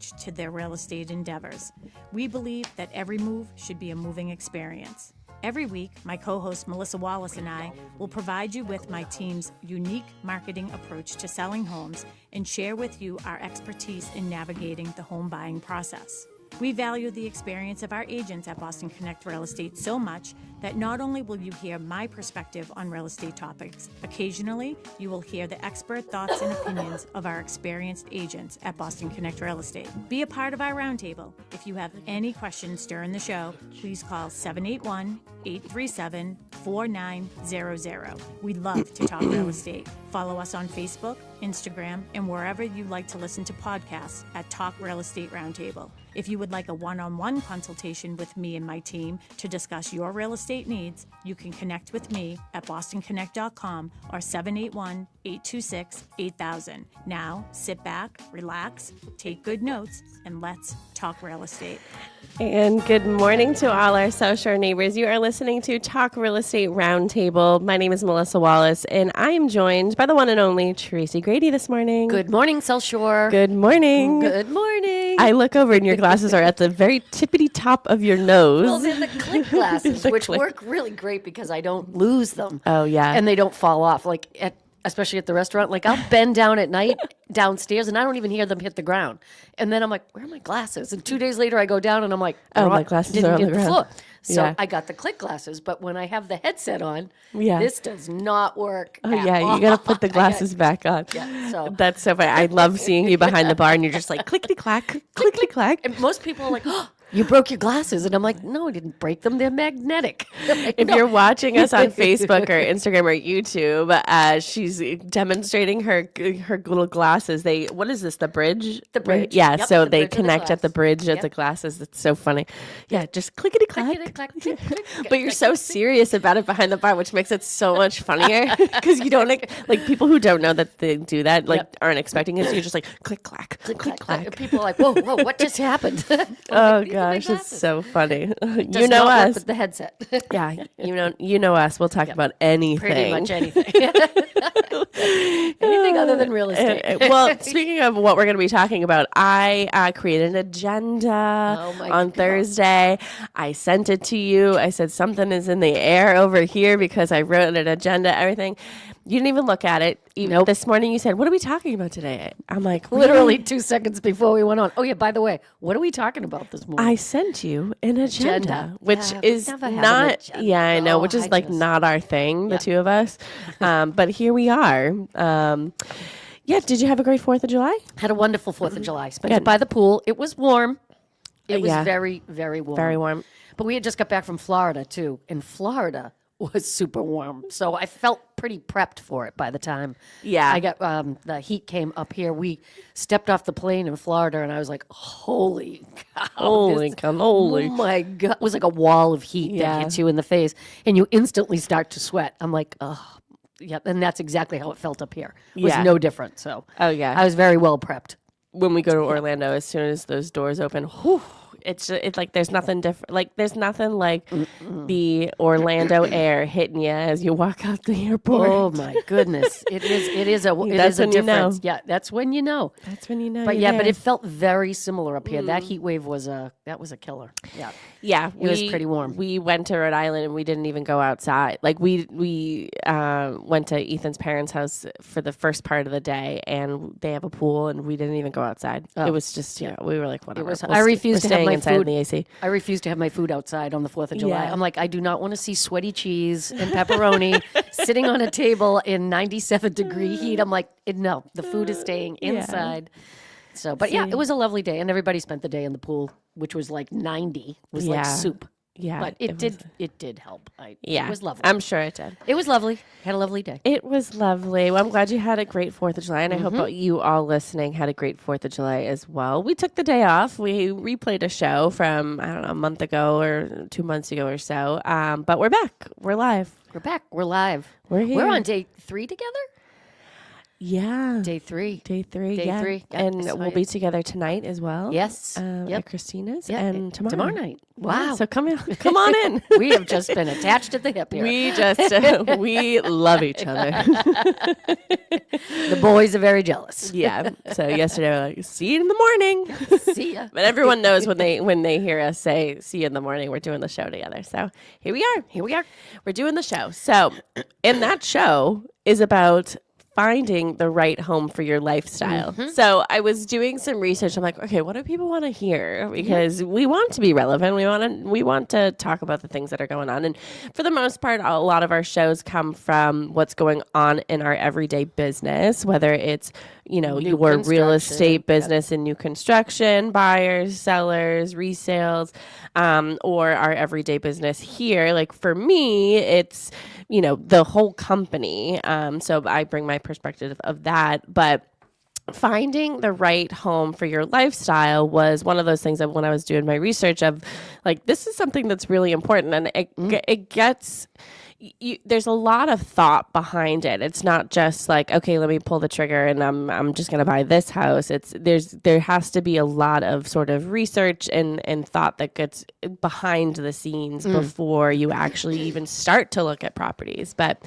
approach to their real estate endeavors. We believe that every move should be a moving experience. Every week, my co-host Melissa Wallace and I will provide you with my team's unique marketing approach to selling homes and share with you our expertise in navigating the home buying process. We value the experience of our agents at Boston Connect Real Estate so much that not only will you hear my perspective on real estate topics, occasionally you will hear the expert thoughts and opinions of our experienced agents at Boston Connect Real Estate. Be a part of our roundtable. If you have any questions during the show, please call 781-837-4900. We love to talk real estate. Follow us on Facebook, Instagram, and wherever you like to listen to podcasts at Talk Real Estate Roundtable. If you would like a one-on-one consultation with me and my team to discuss your real estate needs, you can connect with me at bostonconnect.com or 781-826-8000. Now, sit back, relax, take good notes, and let's talk real estate. And good morning to all our South Shore neighbors. You are listening to Talk Real Estate Roundtable. My name is Melissa Wallace, and I am joined by the one and only Tracy Grady this morning. Good morning, South Shore. Good morning. Good morning. I look over and your glasses are at the very tippity top of your nose. Well, they're the click glasses, which work really great because I don't lose them. Oh, yeah. And they don't fall off. Especially at the restaurant, I'll bend down at night downstairs and I don't even hear them hit the ground. And then I'm like, where are my glasses? And 2 days later I go down and I'm like, my glasses are on the ground. Floor. So Yeah. I got the click glasses, but when I have the headset on, Yeah. this does not work. Oh, yeah, you got to put the glasses back on. Yeah, so. That's so funny. I love seeing you behind the bar and you're just like clickety-clack, clickety-clack. And most people are like, oh, you broke your glasses. And I'm like, no, I didn't break them. They're magnetic. Like, If no. you're watching us on Facebook or Instagram or YouTube, she's demonstrating her little glasses. What is this, the bridge? The bridge. Yeah, Yep, so the they bridge of the connect at the glass. bridge of Yep. the glasses. It's so funny. Yeah, just clickety-clack. Click, click, click. But you're so serious about it behind the bar, which makes it so much funnier because you don't like people who don't know that they do that aren't expecting it. So you're just like click clack, click clack. People are like, whoa, what just happened? Oh These are my gosh, it's glasses. so funny. You Does know not work us. with the headset. Yeah, you know us. We'll talk about anything. Pretty much anything. Anything other than real estate. Well, speaking of what we're going to be talking about, I created an agenda Oh my on God. Thursday. I sent it to you. I said something is in the air over here because I wrote an agenda, everything. You didn't even look at it. Nope. This morning you said, what are we talking about today? I'm like, Literally 2 seconds before we went on. Oh, yeah, by the way, what are we talking about this morning? I sent you an agenda, which Yeah, we is never have an not, agenda. yeah, I know, Oh, which is I like just- not our thing, the Yeah. two of us. But here we are. Yeah, did you have a great 4th of July? Had a wonderful 4th of July. Spent Good. it by the pool. It was warm. It was Yeah. very, very warm. Very warm. But we had just got back from Florida, too. And Florida was super warm. So I felt pretty prepped for it by the time Yeah. I got the heat came up here. We stepped off the plane in Florida and I was like, holy cow. Holy cannoli. Oh my God. It was like a wall of heat Yeah. that hits you in the face and you instantly start to sweat. I'm like, oh, yeah. And that's exactly how it felt up here. It was Yeah. no different. So Oh, yeah. I was very well prepped. When we go to Orlando, as soon as those doors open, whew, it's like there's nothing different. Like there's nothing like the Orlando air hitting you as you walk out the airport. Oh my goodness. It is a That's when you know. difference. Yeah, that's when you know. That's when you know. But you're yeah, but there. it felt very similar up here. That heat wave was a killer. Yeah. Yeah, It was pretty warm. We went to Rhode Island and we didn't even go outside. Like we went to Ethan's parents' house for the first part of the day, and they have a pool, and we didn't even go outside. It was just we were like, whatever. I refused to have staying my inside food. in the AC. I refused to have my food outside on the 4th of July. Yeah. I'm like, I do not want to see sweaty cheese and pepperoni sitting on a table in 97-degree heat. I'm like, no, the food is staying inside. So, but yeah, it was a lovely day, and everybody spent the day in the pool, which was like 90. It was like soup. Yeah, But it did help. Yeah, It was lovely. I'm sure it did. It was lovely. Had a lovely day. It was lovely. Well, I'm glad you had a great 4th of July, and I hope you all listening had a great 4th of July as well. We took the day off. We replayed a show from, I don't know, a month ago or 2 months ago or so. But we're back. We're live. We're back. We're live. We're here. We're on day 3 together? Yeah. Day three. Day three. Day yeah. three. Yep, And I saw we'll you. be together tonight as well. Yes. At Christina's. Yeah, And tomorrow night. Wow. Yeah, so come on in. We have just been attached at the hip here. We love each other. The boys are very jealous. Yeah. So yesterday we were like, see you in the morning. See ya. But everyone knows when they hear us say, see you in the morning, we're doing the show together. So here we are. Here we are. We're doing the show. So, and that show is about finding the right home for your lifestyle. So I was doing some research. I'm like, okay, what do people want to hear? Because we want to be relevant. We want to talk about the things that are going on. And for the most part, a lot of our shows come from what's going on in our everyday business, whether it's, your real estate business and new construction, buyers, sellers, resales, or our everyday business here. Like for me, it's, the whole company. So I bring my perspective of that. But finding the right home for your lifestyle was one of those things that when I was doing my research of like, this is something that's really important. And it gets... there's a lot of thought behind it. It's not just like, okay, let me pull the trigger and I'm just going to buy this house. There has to be a lot of sort of research and thought that gets behind the scenes before you actually even start to look at properties. But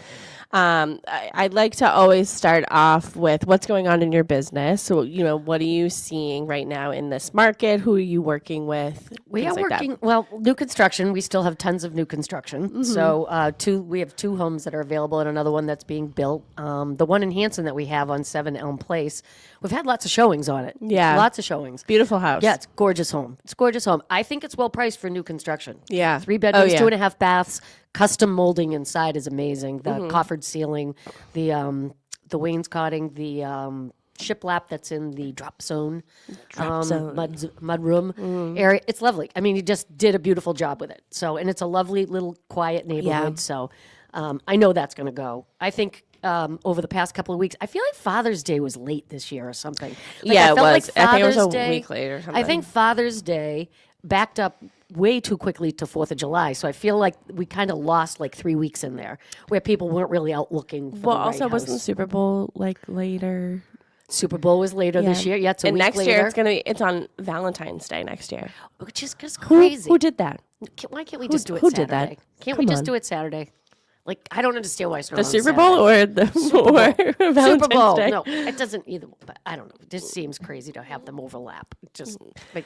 I'd like to always start off with what's going on in your business. So, what are you seeing right now in this market? Who are you working with? We are Things like working, that. well, new construction. We still have tons of new construction. So we have 2 homes that are available and another one that's being built. The one in Hanson that we have on 7 Elm Place, we've had lots of showings on it. Yeah. Lots of showings. Beautiful house. Yeah, it's a gorgeous home. It's a gorgeous home. I think it's well priced for new construction. Yeah. 3 bedrooms, Oh, yeah. 2.5 baths. Custom molding inside is amazing. The coffered ceiling, the wainscoting, the shiplap that's in the drop zone, mud room area. It's lovely. I mean, he just did a beautiful job with it. So, and it's a lovely little quiet neighborhood. Yeah. So, I know that's going to go. I think over the past couple of weeks, I feel like Father's Day was late this year or something. Like, Yeah, I it felt was. Like I think it was a Father's Day- week late or something. I think Father's Day backed up way too quickly to 4th of July. So I feel like we kind of lost like 3 weeks in there where people weren't really out looking for Well, the right also, wasn't the house. Super Bowl like later? Super Bowl was later this year. Yeah, it's a and week next later. year it's on Valentine's Day next year. Which is just crazy. Who did that? Why can't we just do it who Saturday? did that? Can't Come we just on. do it Saturday? Like, I don't understand why it's not The on Super Saturday. Bowl or the or Valentine's Super Bowl. Day? No, it doesn't either. But I don't know. It just seems crazy to have them overlap. Just like,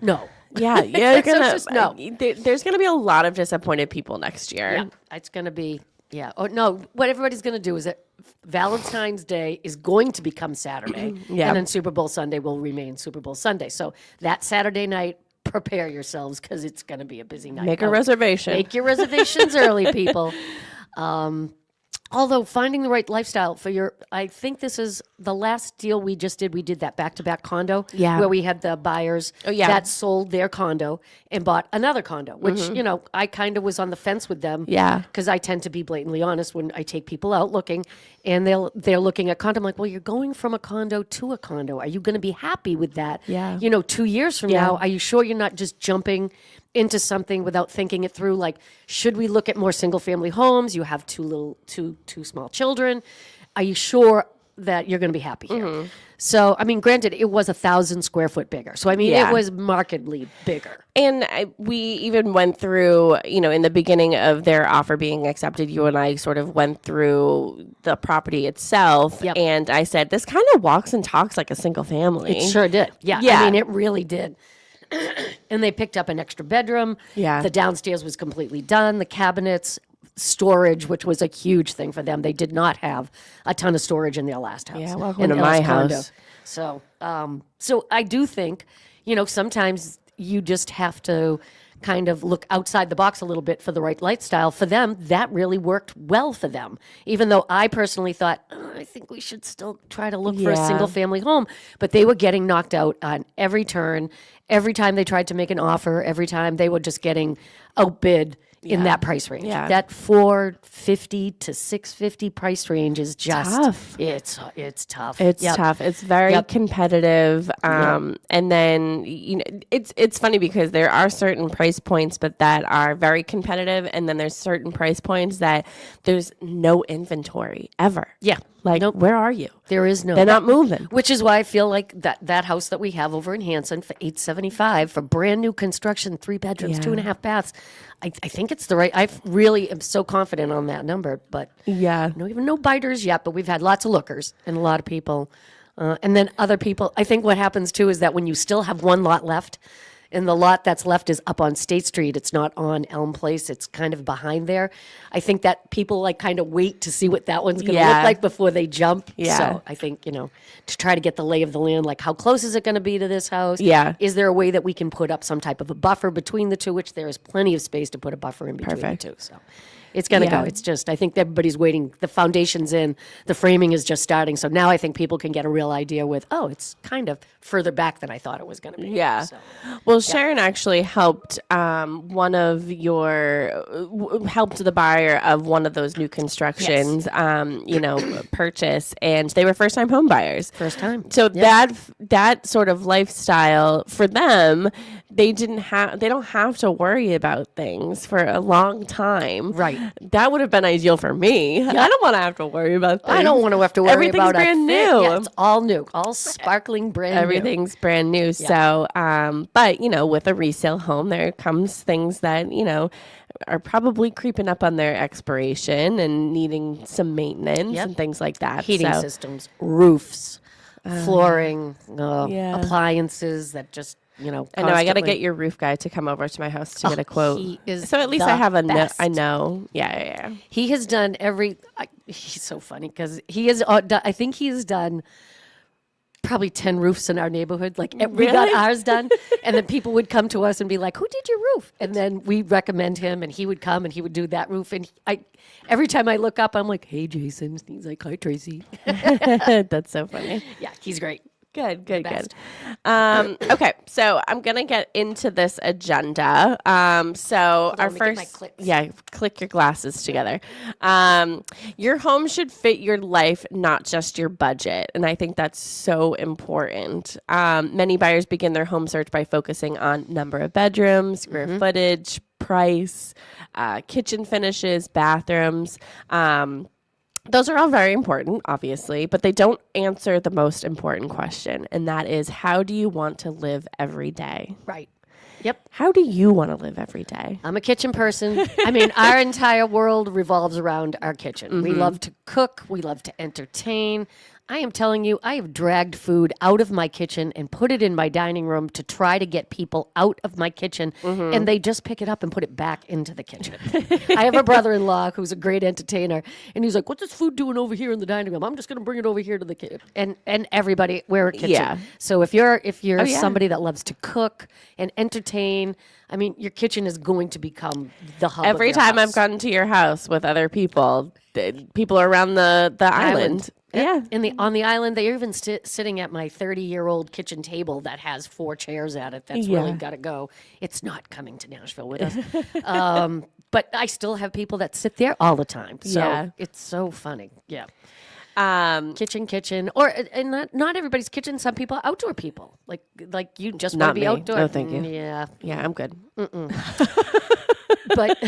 no. Yeah, you're So it's just no. There's gonna be a lot of disappointed people next year. Yeah, it's going to be, yeah. Oh, no, what everybody's going to do is that Valentine's Day is going to become Saturday. Yeah. And then Super Bowl Sunday will remain Super Bowl Sunday. So that Saturday night, prepare yourselves because it's going to be a busy night. Make a reservation. Make your reservations early, people. Although finding the right lifestyle for I think this is the last deal we just did. We did that back-to-back condo where we had the buyers that sold their condo and bought another condo, which, I kind of was on the fence with them. Yeah. Because I tend to be blatantly honest when I take people out looking and they're looking at condo. I'm like, well, you're going from a condo to a condo. Are you going to be happy with that? Yeah. 2 years from now, are you sure you're not just jumping into something without thinking it through? Like, should we look at more single family homes? You have two small children. Are you sure that you're going to be happy here? So, I mean, granted, it was 1,000 square foot bigger. So, I mean, it was markedly bigger. And we even went through, in the beginning of their offer being accepted, you and I sort of went through the property itself. Yep. And I said, this kind of walks and talks like a single family. It sure did. Yeah. Yeah. I mean, it really did. And they picked up an extra bedroom. Yeah. The downstairs was completely done. The cabinets, storage, which was a huge thing for them. They did not have a ton of storage in their last house. Yeah, welcome in to their my last condo. house. So, so I do think, sometimes you just have to kind of look outside the box a little bit for the right lifestyle. For them, that really worked well for them. Even though I personally thought, I think we should still try to look for a single family home. But they were getting knocked out on every turn. Every time they tried to make an offer, every time they were just getting outbid in that price range. Yeah. That $450 to $650 price range is just tough. It's tough. It's Yep. tough. It's very competitive. And then, it's funny because there are certain price points, but that are very competitive. And then there's certain price points that there's no inventory ever. Yeah. Like, where are you? There is no. They're not moving. Which is why I feel like that house that we have over in Hanson for $875 for brand new construction, 3 bedrooms, 2.5 baths. I think it's the right. I really am so confident on that number, but even no biters yet. But we've had lots of lookers and a lot of people, and then other people. I think what happens too is that when you still have one lot left. And the lot that's left is up on State Street. It's not on Elm Place. It's kind of behind there. I think that people like kind of wait to see what that one's going to look like before they jump. Yeah. So I think, to try to get the lay of the land, like how close is it going to be to this house? Yeah. Is there a way that we can put up some type of a buffer between the two, which there is plenty of space to put a buffer in between the two. So it's going to go. It's just, I think everybody's waiting. The foundation's in. The framing is just starting. So now I think people can get a real idea with, it's kind of further back than I thought it was going to be. Yeah. So, well, Sharon actually helped helped the buyer of one of those new constructions, purchase, and they were first-time home buyers. First time. So that sort of lifestyle for them, they don't have to worry about things for a long time. Right. That would have been ideal for me. I don't want to have to worry about things. I don't want to have to worry Everything's about brand new. Yeah, it's all new, all sparkling brand new. Everything's brand new. So, but with a resale home, there comes things that, are probably creeping up on their expiration and needing some maintenance and things like that. Heating systems, roofs, flooring, appliances that just, I know I got to get your roof guy to come over to my house to get a quote. So at least I have I know. Yeah. He has done he's so funny because he has, I think he has done probably 10 roofs in our neighborhood. Like we got ours done, and then people would come to us and be like, "Who did your roof?" And then we recommend him, and he would come and he would do that roof. And every time I look up, I'm like, "Hey, Jason." And he's like, "Hi, Tracy." That's so funny. Yeah, he's great. Good. Okay, so I'm gonna get into this agenda. So our first, click your glasses together. Your home should fit your life, not just your budget, and I think that's so important. Many buyers begin their home search by focusing on number of bedrooms, square footage, price, kitchen finishes, bathrooms. Those are all very important, obviously, but they don't answer the most important question, and that is, how do you want to live every day? Right. Yep. How do you want to live every day? I'm a kitchen person. I mean, our entire world revolves around our kitchen. We love to cook. We love to entertain. I am telling you, I have dragged food out of my kitchen and put it in my dining room to try to get people out of my kitchen, and they just pick it up and put it back into the kitchen. I have a brother-in-law who's a great entertainer, and he's like, "What's this food doing over here in the dining room? I'm just going to bring it over here to the kitchen." And everybody, we're a kitchen. Yeah. So if you're somebody that loves to cook and entertain, I mean, your kitchen is going to become the hub. Every of your time house. I've gone to your house with other people, people around the island. Yeah. On the island, they're even sitting at my 30-year-old kitchen table that has 4 chairs at it. That's really got to go. It's not coming to Nashville with us. But I still have people that sit there all the time. So it's so funny. Yeah. Kitchen, and not everybody's kitchen. Some people are outdoor people. Like you just want to be outdoor. No, thank you. Yeah, I'm good. But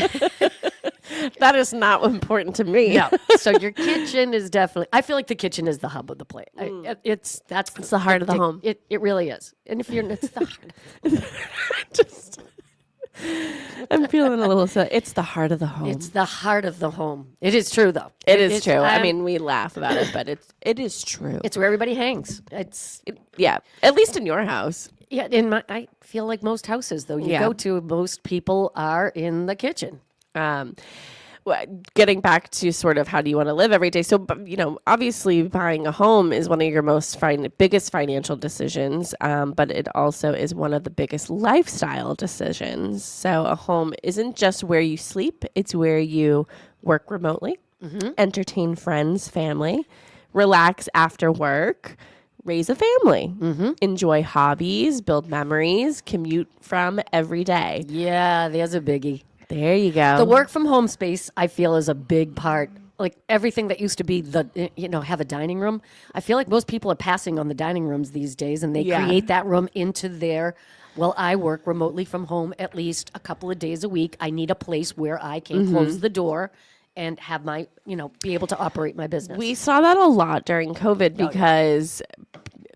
that is not important to me. No. So your kitchen is definitely. I feel like the kitchen is the hub of the place. It's the heart of the home. It really is. And if it's the heart. I'm feeling a little. It's the heart of the home. It's the heart of the home. It is true, though. It is true. I mean, we laugh about it, but it is true. It's where everybody hangs. At least in your house. Yeah, I feel like most houses, though, you go to, most people are in the kitchen. Getting back to sort of how do you want to live every day. So, obviously buying a home is one of your biggest financial decisions, but it also is one of the biggest lifestyle decisions. So a home isn't just where you sleep. It's where you work remotely, entertain friends, family, relax after work, raise a family, enjoy hobbies, build memories, commute from every day. Yeah, there's a biggie. There you go. The work from home space, I feel, is a big part. Like everything that used to be have a dining room. I feel like most people are passing on the dining rooms these days, and they create that room into their. Well, I work remotely from home at least a couple of days a week. I need a place where I can close the door and have my, be able to operate my business. We saw that a lot during COVID because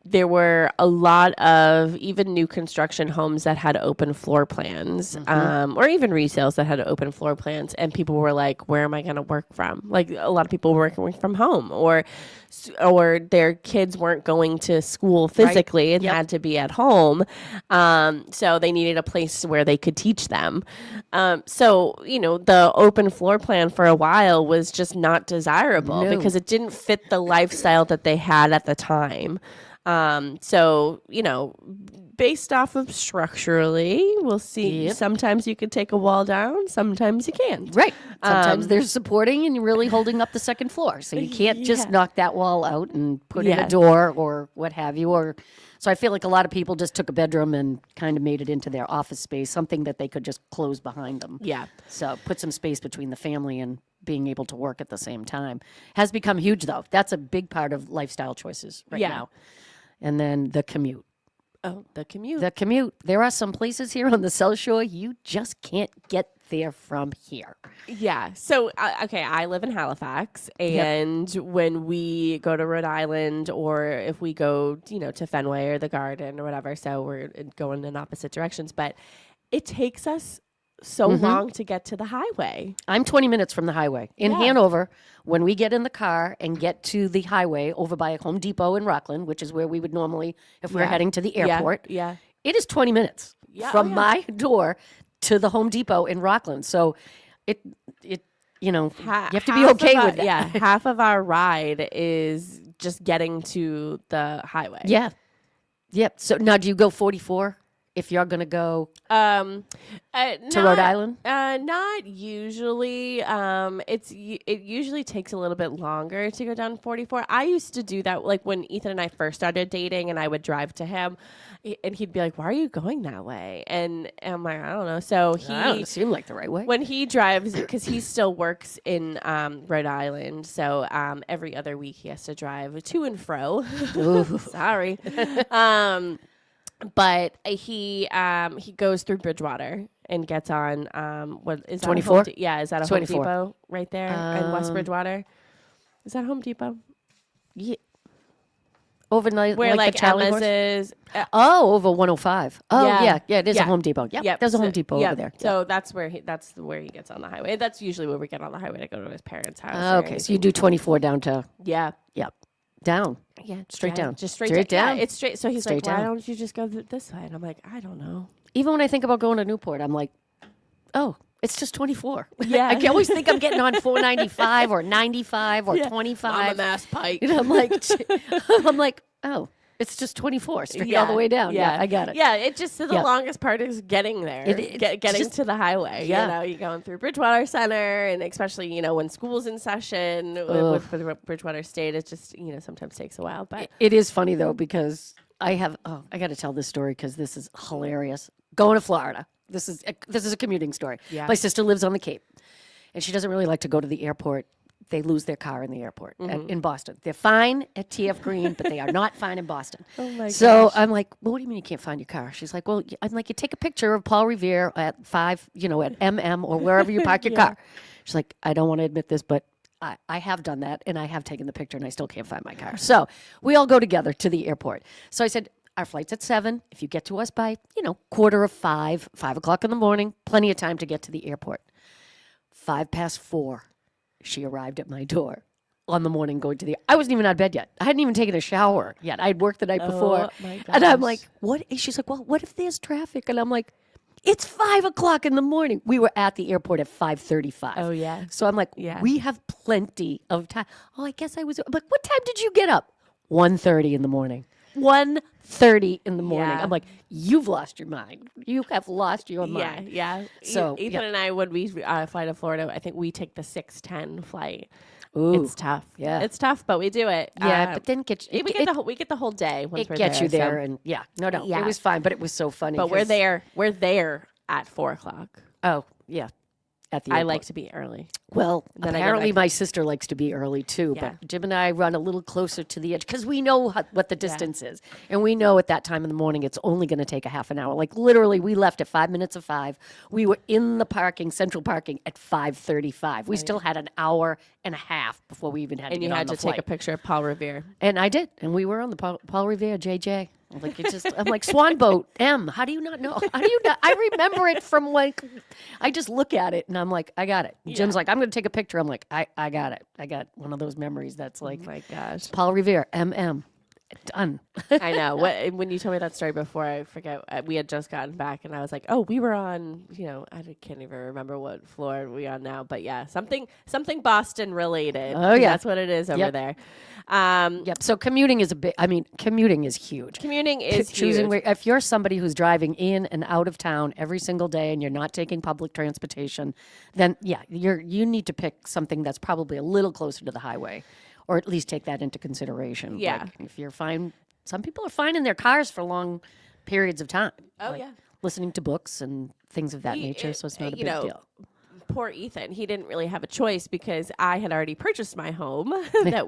there were a lot of even new construction homes that had open floor plans, or even resales that had open floor plans. And people were like, where am I going to work from? Like a lot of people were working from home, or their kids weren't going to school physically and had to be at home. So they needed a place where they could teach them. So, the open floor plan for a while was just not desirable because it didn't fit the lifestyle that they had at the time. So, based off of structurally, we'll see. Sometimes you could take a wall down, sometimes you can't. Right. Sometimes they're supporting and really holding up the second floor. So you can't just knock that wall out and put in a door or what have you. So I feel like a lot of people just took a bedroom and kind of made it into their office space, something that they could just close behind them. Yeah. So put some space between the family and being able to work at the same time. Has become huge, though. That's a big part of lifestyle choices right now. And then the commute. Oh, the commute. The commute. There are some places here on the South Shore you just can't get there from here. Yeah. So, I live in Halifax, and when we go to Rhode Island, or if we go, to Fenway or the Garden or whatever, so we're going in opposite directions, but it takes us so long to get to the highway. I'm 20 minutes from the highway. In Hanover, when we get in the car and get to the highway over by Home Depot in Rockland, which is where we would normally, if we're heading to the airport, it is 20 minutes from my door to the Home Depot in Rockland. So you have to be okay with that. Yeah, half of our ride is just getting to the highway. Yeah. Yep. So now do you go 44? If you're going to go to Rhode Island? Not usually. It usually takes a little bit longer to go down 44. I used to do that, like when Ethan and I first started dating, and I would drive to him, and he'd be like, "Why are you going that way?" And I'm like, "I don't know." So I don't seem like the right way. When he drives, because he still works in Rhode Island, so every other week he has to drive to and fro. Sorry. But he goes through Bridgewater and gets on what is that 24? Is that a 24. Home Depot right there in West Bridgewater? Is that Home Depot? Yeah. Overnight, where like the Charlie Emma's horse? is. Over 105. Oh yeah, it is a Home Depot. Yep. There's a Home Depot over there. So that's where he gets on the highway. That's usually where we get on the highway to go to his parents' house. Okay, so you do 24 down to down. Yeah, straight down. Just straight down. Yeah, it's straight. So he's straight like, why down. don't you just go this way? And I'm like, I don't know. Even when I think about going to Newport, I'm like, oh, it's just 24. Yeah. I always think I'm getting on 495 or 95 or 25. I'm a Mass Pike. And I'm like, oh, it's just 24 straight all the way down. Yeah, I got it. Yeah, it just the longest part is getting there, getting to the highway. Yeah. You're going through Bridgewater Center, and especially when school's in session with Bridgewater State, it just sometimes takes a while. But it is funny though, because I got to tell this story because this is hilarious. Going to Florida. This is a commuting story. Yeah. My sister lives on the Cape, and she doesn't really like to go to the airport. They lose their car in the airport in Boston. They're fine at TF Green, but they are not fine in Boston. Oh my gosh. So I'm like, well, what do you mean you can't find your car? She's like, well, I'm like, you take a picture of Paul Revere at 5, at MM or wherever you park your car. She's like, I don't want to admit this, but I have done that, and I have taken the picture, and I still can't find my car. So we all go together to the airport. So I said, our flight's at 7. If you get to us by, 4:45, 5 o'clock in the morning, plenty of time to get to the airport. 4:05. She arrived at my door on the morning going to the... I wasn't even out of bed yet. I hadn't even taken a shower yet. I'd worked the night before. My gosh. And I'm like, what? And she's like, well, what if there's traffic? And I'm like, it's 5 o'clock in the morning. We were at the airport at 5:35. Oh, yeah. So I'm like, we have plenty of time. Oh, I guess I was... But what time did you get up? 1:30 in the morning. 1:30 in the morning. Yeah. I'm like, you've lost your mind. You have lost your mind. Yeah. So Ethan and I, when we fly to Florida, I think we take the 6:10 flight. Ooh. It's tough. Yeah. It's tough, but we do it. Yeah, but then we get the whole day once we're there. It gets you there, so. and it was fine, but it was so funny. But we're there at 4 o'clock. Oh, yeah. at the airport. I like to be early. Well, Then I go apparently back. my sister likes to be early too, Yeah. but Jim and I run a little closer to the edge because we know what the distance is. And we know at that time in the morning it's only going to take a half an hour. Like literally we left at 5 minutes of 5. We were in the central parking at 5:35. We still had an hour and a half before we even had to And get you on had the to flight. take a picture of Paul Revere. And I did. And we were on the Paul Revere, JJ. I'm like, Swan Boat, M. How do you not know? How do you not? I remember it from like, I just look at it and I'm like, I got it. Jim's like, I'm going to take a picture. I'm like, I got it. I got one of those memories that's like, Oh my gosh. Paul Revere, MM. Done. I know. When you told me that story before, I forget. We had just gotten back, and I was like, "Oh, we were on." I can't even remember what floor we're on now, but yeah, something Boston related. Oh, yeah. That's what it is over there. Yep. So commuting is commuting is huge. Commuting is Choosing huge. if you're somebody who's driving in and out of town every single day and you're not taking public transportation, then you need to pick something that's probably a little closer to the highway. Or at least take that into consideration. Yeah. Like if you're fine, some people are fine in their cars for long periods of time. Oh, yeah. Listening to books and things of that nature. So it's not a big deal. Poor Ethan, he didn't really have a choice because I had already purchased my home that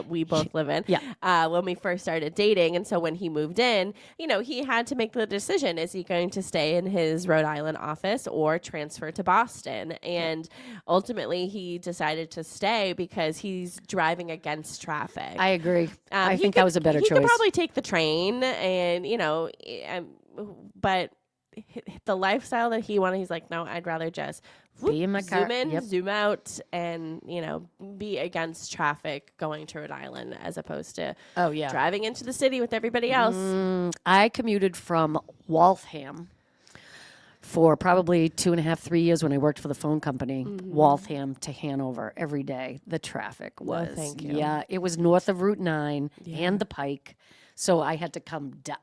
we both live in when we first started dating. And so when he moved in, he had to make the decision, is he going to stay in his Rhode Island office or transfer to Boston? And ultimately he decided to stay because he's driving against traffic. I agree. I think that was a better choice. He could probably take the train and, but the lifestyle that he wanted, he's like, no, I'd rather just be in my car, zoom in, zoom out, and be against traffic going to Rhode Island as opposed to driving into the city with everybody else. I commuted from Waltham for probably 2.5, 3 years when I worked for the phone company, Waltham to Hanover every day. The traffic was, thank you. Yeah, it was north of Route 9 and the Pike. So I had to come down.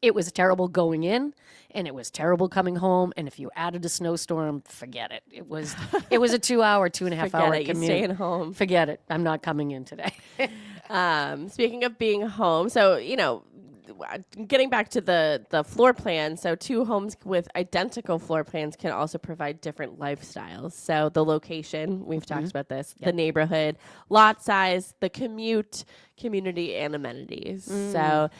It was terrible going in, and it was terrible coming home. And if you added a snowstorm, forget it. It was a 2.5 hour commute. You're staying home. Forget it. I'm not coming in today. Speaking of being home, so getting back to the floor plan, so two homes with identical floor plans can also provide different lifestyles. So the location, we've talked about this, the neighborhood, lot size, the commute, community, and amenities. So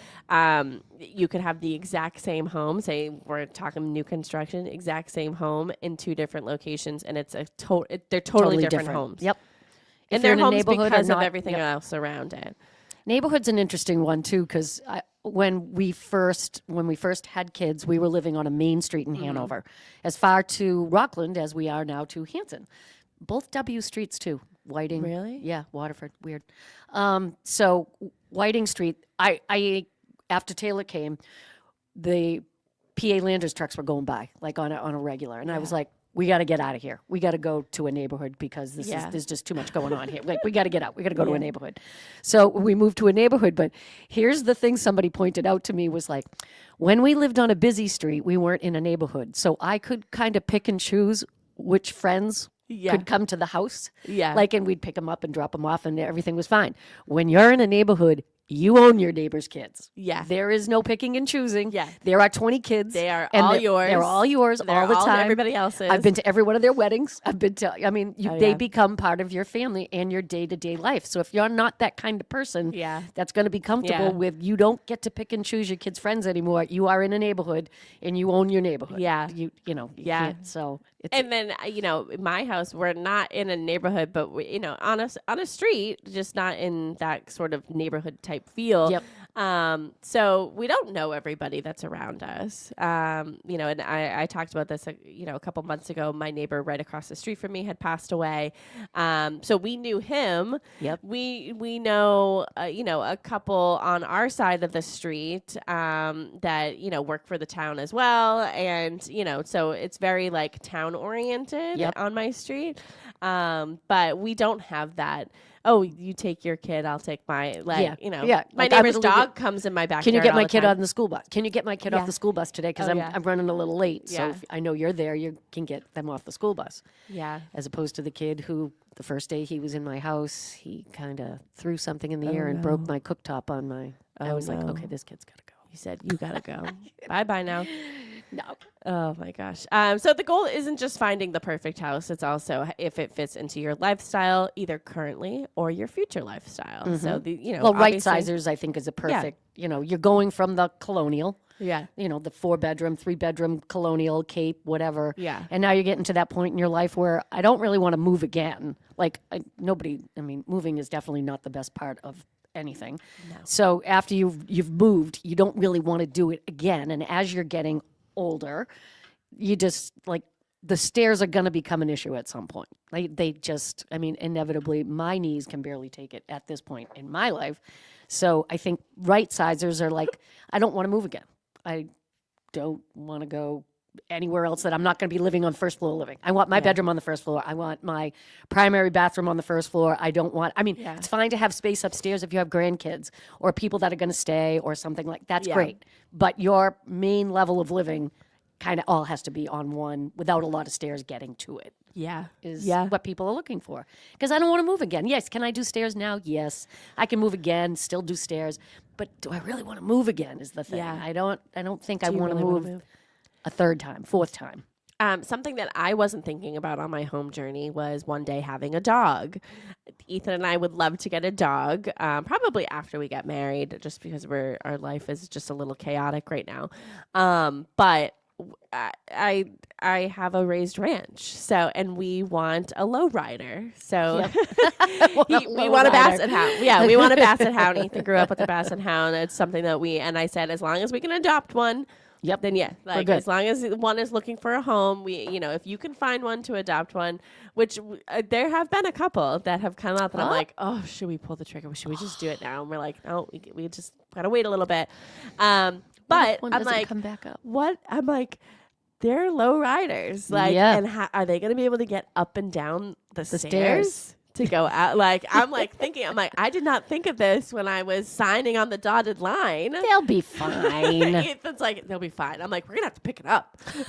you could have the exact same home, say we're talking new construction, exact same home in two different locations, and it's they're totally different homes. Yep. And they're homes because of everything else around it. Neighborhood's an interesting one too, because when we first had kids, we were living on a main street in Hanover, as far to Rockland as we are now to Hanson. Both W streets too. Whiting. Really? Yeah, Waterford. Weird. So Whiting Street, I after Taylor came, the PA Landers trucks were going by like on a regular, and I was like, we got to get out of here. We got to go to a neighborhood because there's just too much going on here. Like, we got to get out. We got to go to a neighborhood. So we moved to a neighborhood. But here's the thing somebody pointed out to me was like, when we lived on a busy street, we weren't in a neighborhood. So I could kind of pick and choose which friends could come to the house. Yeah. And we'd pick them up and drop them off and everything was fine. When you're in a neighborhood, you own your neighbor's kids. Yeah. There is no picking and choosing. Yeah. There are 20 kids. They are all yours. They're all yours all the time. Everybody else's. I've been to every one of their weddings. They yeah. become part of your family and your day-to-day life. So if you're not that kind of person that's going to be comfortable with, you don't get to pick and choose your kids' friends anymore. You are in a neighborhood and you own your neighborhood. Yeah. You can't, so it's... And then, in my house, we're not in a neighborhood, but we, on a street, just not in that sort of neighborhood type feel. Yep. So we don't know everybody that's around us. And I talked about this, a couple months ago. My neighbor right across the street from me had passed away. So we knew him. Yep. We know, a couple on our side of the street that, work for the town as well. And, so it's very like town oriented on my street. But we don't have that. Oh, you take your kid, I'll take my, my neighbor's dog comes in my backyard. Can you get my kid time. on the school bus? Can you get my kid off the school bus today? Because I'm running a little late. So if I know you're there, you can get them off the school bus. Yeah. As opposed to the kid who, the first day he was in my house, he kind of threw something in the air and broke my cooktop on my, I was like, okay, this kid's got to go. You said, you got to go. Bye-bye now. No. Oh my gosh. So the goal isn't just finding the perfect house. It's also if it fits into your lifestyle, either currently or your future lifestyle. So Well, right sizers, I think, is a perfect, you're going from the colonial, Yeah. the 4-bedroom, 3-bedroom colonial Cape, whatever. Yeah. And now you're getting to that point in your life where I don't really want to move again. Like moving is definitely not the best part of anything. No. So after you've moved, you don't really want to do it again. And as you're getting older, you just the stairs are going to become an issue at some point. Inevitably, my knees can barely take it at this point in my life. So I think right sizers are I don't want to move again. I don't want to go anywhere else that I'm not going to be living on first floor living. I want my bedroom on the first floor. I want my primary bathroom on the first floor. I don't want, it's fine to have space upstairs if you have grandkids or people that are going to stay or something that's great. But your main level of living kind of all has to be on one without a lot of stairs getting to it. Is what people are looking for. Because I don't want to move again. Yes, can I do stairs now? Yes. I can move again, still do stairs. But do I really want to move again is the thing. Yeah. I don't think I want to move a third time, fourth time. Something that I wasn't thinking about on my home journey was one day having a dog. Ethan and I would love to get a dog, probably after we get married, just because our life is just a little chaotic right now. But I have a raised ranch, and we want a lowrider. So we want a basset hound. Yeah, we want a basset hound. Ethan grew up with a basset hound. It's something that and I said, as long as we can adopt one. Yep. Then as long as one is looking for a home, if you can find one to adopt one, which there have been a couple that have come up, and I'm like, oh, should we pull the trigger? Should we just do it now? And we're like, no, we just gotta wait a little bit. But I'm like, come back up. What? I'm like, they're low riders, and are they gonna be able to get up and down the stairs? To go out, thinking, I did not think of this when I was signing on the dotted line. They'll be fine. Ethan's like, they'll be fine. I'm like, we're gonna have to pick it up. We're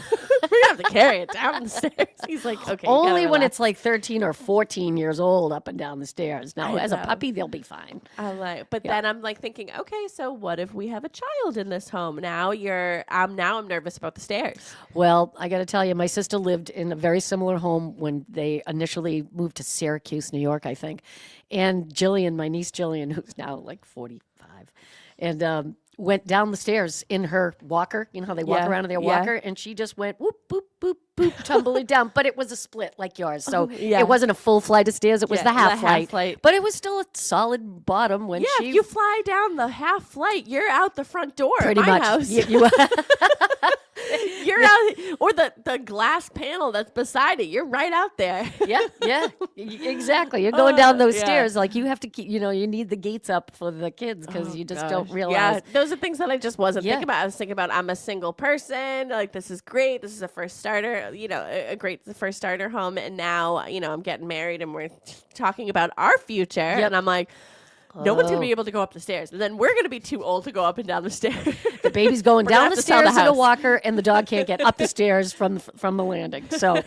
gonna have to carry it down the stairs. He's like, okay. Only when it's 13 or 14 years old up and down the stairs. Now, as a puppy, they'll be fine. I'm like, then I'm thinking, okay, so what if we have a child in this home? Now I'm nervous about the stairs. Well, I got to tell you, my sister lived in a very similar home when they initially moved to Syracuse, New York, I think. And Jillian, my niece Jillian, who's now 45, and went down the stairs in her walker. You know how they walk around in their walker? And she just went whoop, boop, boop, boop, tumbling down. But it was a split like yours. So it wasn't a full flight of stairs. It was the half flight. But it was still a solid bottom when if you fly down the half flight, you're out the front door pretty at my much. house. You're out, or the glass panel that's beside it. You're right out there. Yeah, exactly. You're going down those stairs. You have to keep, you need the gates up for the kids because you just don't realize. Yeah, those are things that I just wasn't thinking about. I was thinking about, I'm a single person. This is great. This is a first starter, a great first starter home. And now, I'm getting married and we're talking about our future. And I'm like, no one's going to be able to go up the stairs. And then we're going to be too old to go up and down the stairs. The baby's going down the stairs in a walker, and the dog can't get up the stairs from the landing. So,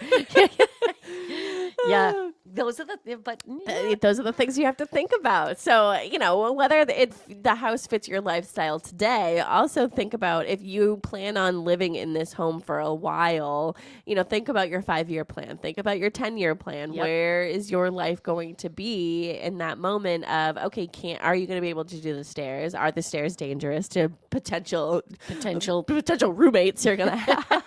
those are the things you have to think about. So, whether the house fits your lifestyle today, also think about if you plan on living in this home for a while, think about your 5-year plan. Think about your 10-year plan. Yep. Where is your life going to be in that moment of, okay, are you going to be able to do the stairs? Are the stairs dangerous to potential roommates you're going to have?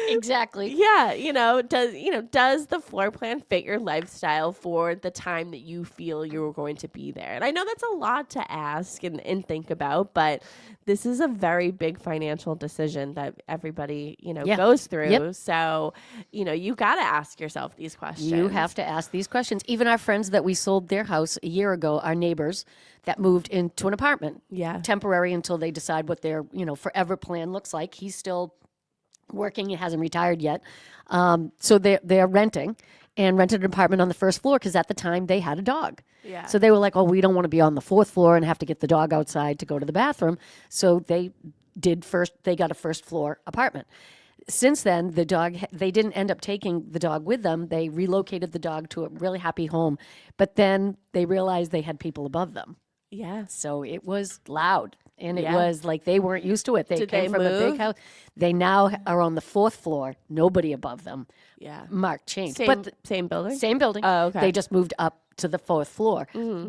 Exactly. Yeah, does the floor plan fit your lifestyle for the time that you feel you're going to be there? And I know that's a lot to ask and think about, but this is a very big financial decision that everybody, goes through. Yep. So, you got to ask yourself these questions. You have to ask these questions. Even our friends that we sold their house a year ago, our neighbors that moved into an apartment. Yeah. Temporary until they decide what their, forever plan looks like. He's still working. He hasn't retired yet. So they're renting and rented an apartment on the first floor because at the time they had a dog. Yeah. So they were like, oh, we don't want to be on the fourth floor and have to get the dog outside to go to the bathroom. So they got a first floor apartment. Since then, they didn't end up taking the dog with them. They relocated the dog to a really happy home. But then they realized they had people above them. Yeah. So it was loud. And it was like they weren't used to it. They came from a big house. They now are on the 4th floor, nobody above them. Yeah. Mark changed. Same building? Same building. Oh, okay. They just moved up to the 4th floor.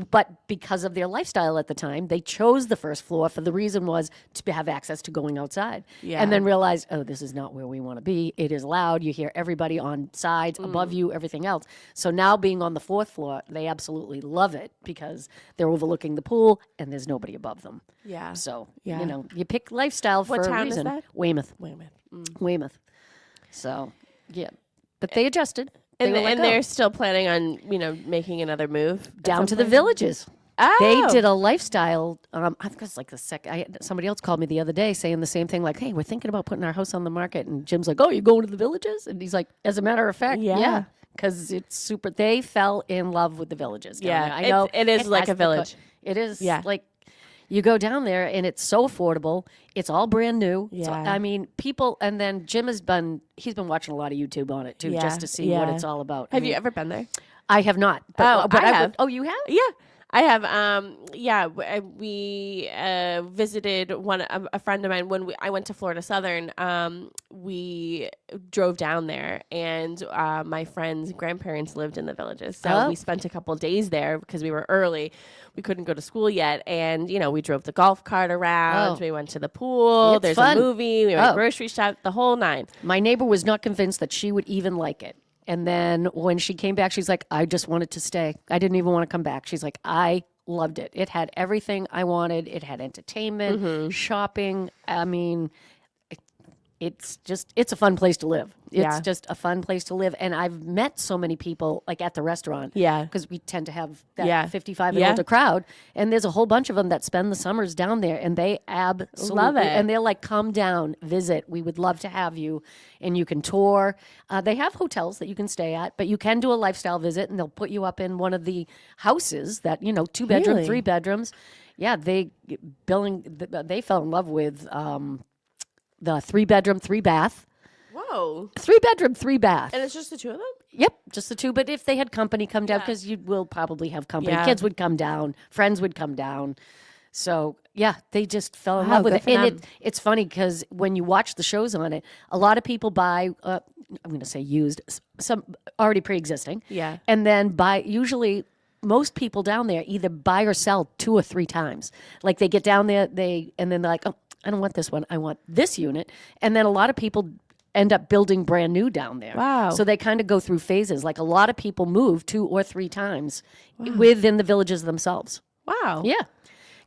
But because of their lifestyle at the time, they chose the 1st floor for the reason was to have access to going outside. Yeah. And then realized, oh, this is not where we want to be. It is loud. You hear everybody on sides, above you, everything else. So now being on the 4th floor, they absolutely love it because they're overlooking the pool and there's nobody above them. Yeah. So, Yeah. you know, you pick lifestyle for What a town is reason. that? Weymouth. Weymouth. So, yeah. But they adjusted. They were let go. They're still planning on, making another move Down to the villages. Oh. They did a lifestyle. I think it's like somebody else called me the other day saying the same thing. Like, hey, we're thinking about putting our house on the market. And Jim's like, oh, you're going to the villages? And he's like, as a matter of fact, yeah. Because it's super. They fell in love with the villages. Down there. I know it is like a village. It is like you go down there and it's so affordable. It's all brand new. Yeah. So, I mean, people. And then Jim he's been watching a lot of YouTube on it too, just to see what it's all about. Have you ever been there? I have not. But, I have. Oh, you have? Yeah. I have. We visited a friend of mine when I went to Florida Southern. We drove down there, and my friend's grandparents lived in the villages, so we spent a couple of days there because we were early. We couldn't go to school yet, and we drove the golf cart around. We went to the pool. There's fun. a movie. We went grocery shop. The whole 9. My neighbor was not convinced that she would even like it. And then when she came back, she's like, I just wanted to stay. I didn't even want to come back. She's like, I loved it. It had everything I wanted. It had entertainment, shopping. I mean, it's a fun place to live. It's just a fun place to live. And I've met so many people like at the restaurant. Yeah. Because we tend to have that 55 and older crowd. And there's a whole bunch of them that spend the summers down there and they absolutely love it. And they're like, come down, visit. We would love to have you. And you can tour. They have hotels that you can stay at, but you can do a lifestyle visit and they'll put you up in one of the houses that, 2 bedroom, 3 bedrooms. Yeah. They fell in love with, the 3 bedroom, 3 bath. Whoa. 3 bedroom, 3 bath. And it's just the 2 of them? Yep, just the 2. But if they had company come down, because you will probably have company. Yeah. Kids would come down. Friends would come down. So, yeah, they just fell in love with it. And it's funny because when you watch the shows on it, a lot of people buy, I'm going to say used, some already pre-existing. Yeah. And then usually most people down there either buy or sell 2 or 3 times. Like they get down there, and then they're like, oh, I don't want this one. I want this unit. And then a lot of people end up building brand new down there. Wow. So they kind of go through phases. Like a lot of people move 2 or 3 times within the villages themselves. Wow. Yeah.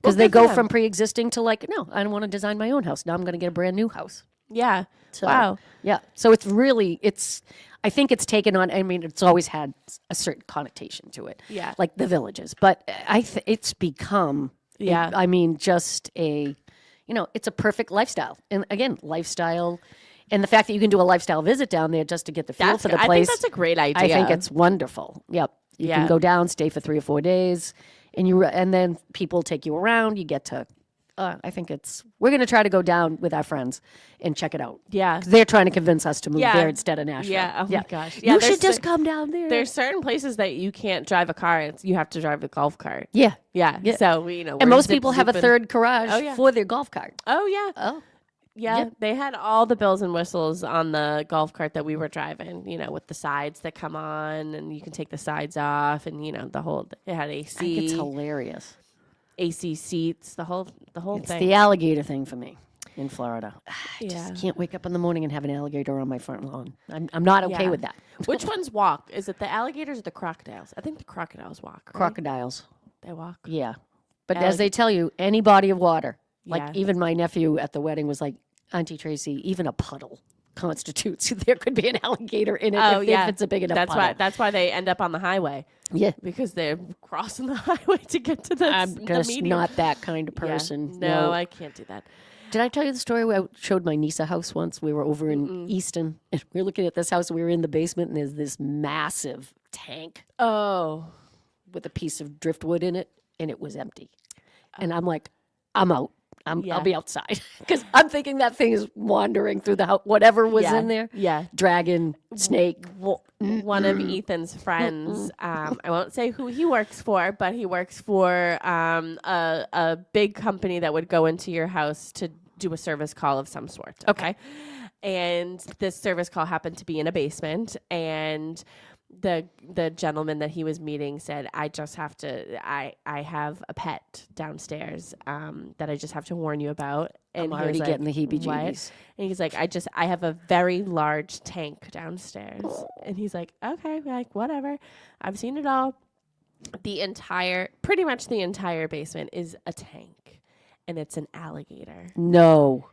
Because they go from pre-existing to like, no, I don't want to design my own house. Now I'm going to get a brand new house. Yeah. So, wow. Yeah. So it's really, I think it's taken on, I mean, it's always had a certain connotation to it. Yeah. Like the villages. But it's become, just a, it's a perfect lifestyle. And again, lifestyle. And the fact that you can do a lifestyle visit down there just to get the feel for the place. I think that's a great idea. I think it's wonderful. Yep. You can go down, stay for 3 or 4 days, and then people take you around. You get to, I think we're going to try to go down with our friends and check it out. Yeah. They're trying to convince us to move there instead of Nashville. Yeah. Oh my gosh. Yeah, you should just come down there. There's certain places that you can't drive a car. You have to drive a golf cart. Yeah. Yeah. So, and most people have a third garage for their golf cart. Oh, yeah. Oh. Yeah, they had all the bells and whistles on the golf cart that we were driving, with the sides that come on and you can take the sides off and, it had AC. I think it's hilarious. AC seats, the whole thing. It's the alligator thing for me in Florida. I just can't wake up in the morning and have an alligator on my front lawn. I'm not okay with that. Which ones walk? Is it the alligators or the crocodiles? I think the crocodiles walk. Right? Crocodiles. They walk? Yeah. But as they tell you, any body of water, like even my nephew at the wedding was like, Auntie Tracy, even a puddle constitutes. There could be an alligator in it if it's a big enough puddle. That's why they end up on the highway. Yeah. Because they're crossing the highway to get to the I'm just not that kind of person. Yeah. No, I can't do that. Did I tell you the story where I showed my niece a house once? We were over in Easton, and we were looking at this house. We were in the basement, and there's this massive tank. Oh. With a piece of driftwood in it, and it was empty. And I'm like, I'm out. I'll be outside because I'm thinking that thing is wandering through the house, whatever was in there. Yeah. Dragon, snake. One of Ethan's friends, I won't say who he works for, but he works for a big company that would go into your house to do a service call of some sort. Okay. And this service call happened to be in a basement, and the gentleman that he was meeting said, I have a pet downstairs that I just have to warn you about. And I'm already getting the heebie-jeebies. What? And he's like, I have a very large tank downstairs. And he's like, okay, like, whatever. I've seen it all. Pretty much the entire basement is a tank. And it's an alligator. No.